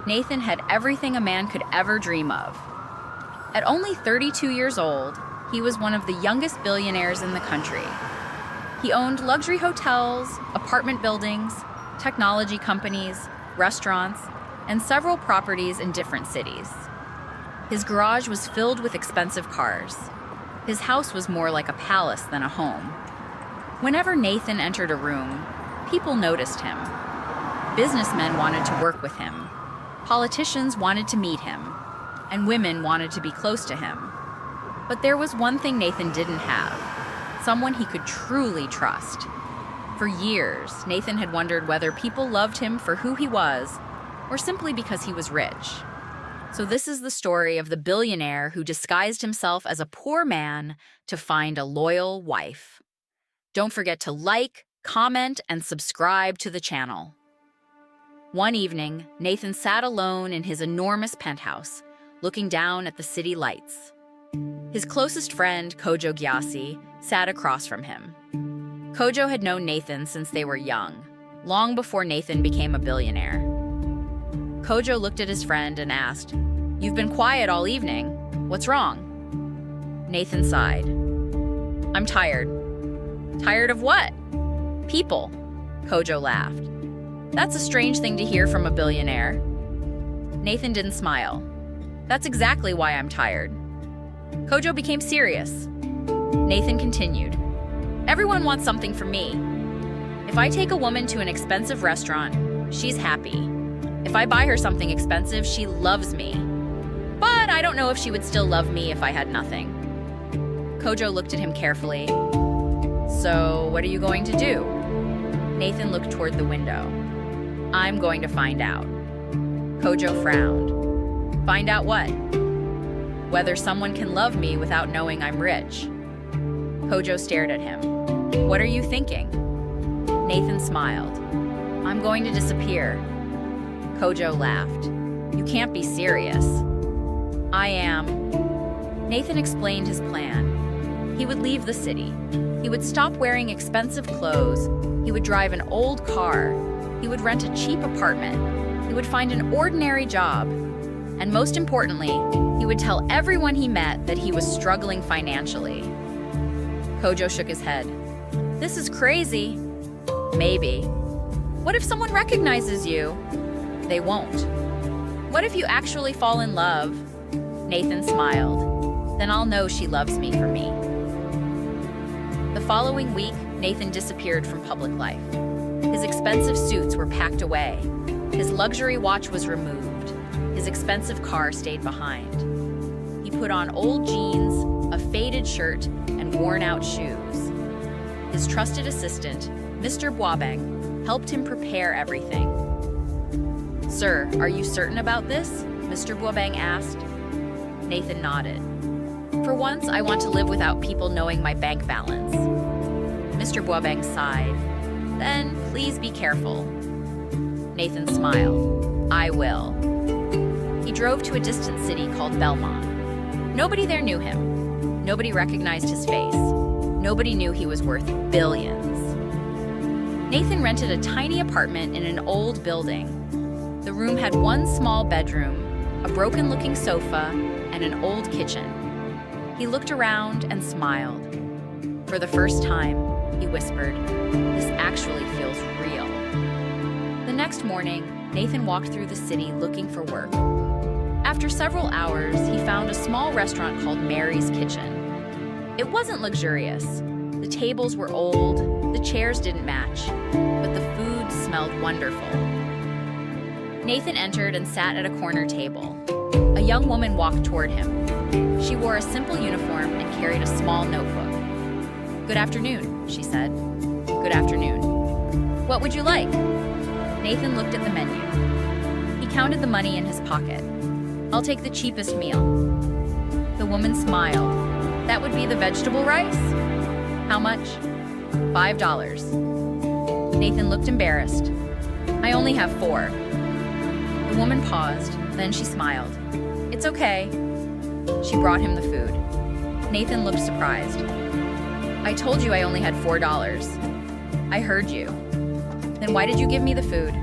Nathan had everything a man could ever dream of. At only 32 years old, he was one of the youngest billionaires in the country. He owned luxury hotels, apartment buildings, technology companies, restaurants, and several properties in different cities. His garage was filled with expensive cars. His house was more like a palace than a home. Whenever Nathan entered a room, people noticed him. Businessmen wanted to work with him. Politicians wanted to meet him. And women wanted to be close to him. But there was one thing Nathan didn't have: someone he could truly trust. For years, Nathan had wondered whether people loved him for who he was or simply because he was rich. So this is the story of the billionaire who disguised himself as a poor man to find a loyal wife. Don't forget to like, comment, and subscribe to the channel. One evening, Nathan sat alone in his enormous penthouse, looking down at the city lights. His closest friend, Kojo Gyasi, sat across from him. Kojo had known Nathan since they were young, long before Nathan became a billionaire. Kojo looked at his friend and asked, "You've been quiet all evening. What's wrong?" Nathan sighed. "I'm tired." "Tired of what?" "People." Kojo laughed. "That's a strange thing to hear from a billionaire." Nathan didn't smile. "That's exactly why I'm tired." Kojo became serious. Nathan continued, "Everyone wants something from me. If I take a woman to an expensive restaurant, she's happy. If I buy her something expensive, she loves me. But I don't know if she would still love me if I had nothing." Kojo looked at him carefully. "So, what are you going to do?" Nathan looked toward the window. "I'm going to find out." Kojo frowned. "Find out what?" "Whether someone can love me without knowing I'm rich." Kojo stared at him. "What are you thinking?" Nathan smiled. "I'm going to disappear." Kojo laughed. "You can't be serious." "I am." Nathan explained his plan. He would leave the city. He would stop wearing expensive clothes. He would drive an old car. He would rent a cheap apartment. He would find an ordinary job. And most importantly, he would tell everyone he met that he was struggling financially. Kojo shook his head. "This is crazy." "Maybe." "What if someone recognizes you?" "They won't." "What if you actually fall in love?" Nathan smiled. "Then I'll know she loves me for me." The following week, Nathan disappeared from public life. His expensive suits were packed away. His luxury watch was removed. His expensive car stayed behind. He put on old jeans, a faded shirt, and worn-out shoes. His trusted assistant, Mr. Boabeng, helped him prepare everything. "Sir, are you certain about this?" Mr. Boabeng asked. Nathan nodded. "For once, I want to live without people knowing my bank balance." Mr. Boabeng sighed. "Then, please be careful." Nathan smiled. "I will." He drove to a distant city called Belmont. Nobody there knew him. Nobody recognized his face. Nobody knew he was worth billions. Nathan rented a tiny apartment in an old building. The room had one small bedroom, a broken-looking sofa, and an old kitchen. He looked around and smiled. For the first time, he whispered, "This actually feels real." The next morning, Nathan walked through the city looking for work. After several hours, he found a small restaurant called Mary's Kitchen. It wasn't luxurious. The tables were old, the chairs didn't match, but the food smelled wonderful. Nathan entered and sat at a corner table. A young woman walked toward him. She wore a simple uniform and carried a small notebook. "Good afternoon," she said. "Good afternoon. What would you like?" Nathan looked at the menu. He counted the money in his pocket. "I'll take the cheapest meal." The woman smiled. "That would be the vegetable rice?" "How much?" $5. Nathan looked embarrassed. "I only have 4. The woman paused, then she smiled. "It's okay." She brought him the food. Nathan looked surprised. "I told you I only had $4. I heard you. Then why did you give me the food?"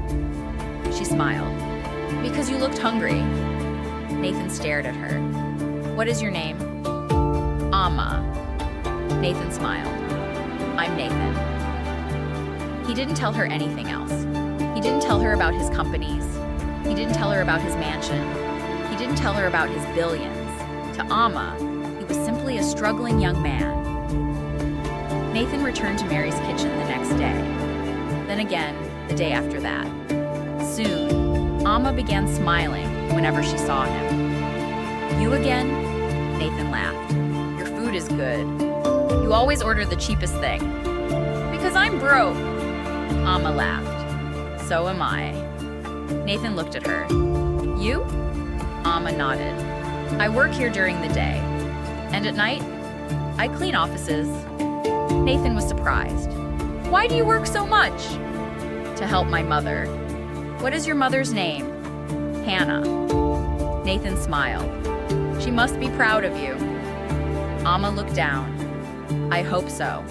She smiled. Because you looked hungry. Nathan stared at her. What is your name? Amma. Nathan smiled. I'm Nathan. He didn't tell her anything else. He didn't tell her about his companies. He didn't tell her about his mansion. He didn't tell her about his billions. To Amma, he was simply a struggling young man. Nathan returned to Mary's kitchen the next day. Then again, the day after that. Soon, Amma began smiling whenever she saw him. You again? Nathan laughed. Your food is good. You always order the cheapest thing. Because I'm broke. Amma laughed. So am I. Nathan looked at her. You? Amma nodded. I work here during the day. And at night, I clean offices. Nathan was surprised. Why do you work so much? To help my mother. What is your mother's name? Hannah. Nathan smiled. She must be proud of you. Amma looked down. I hope so.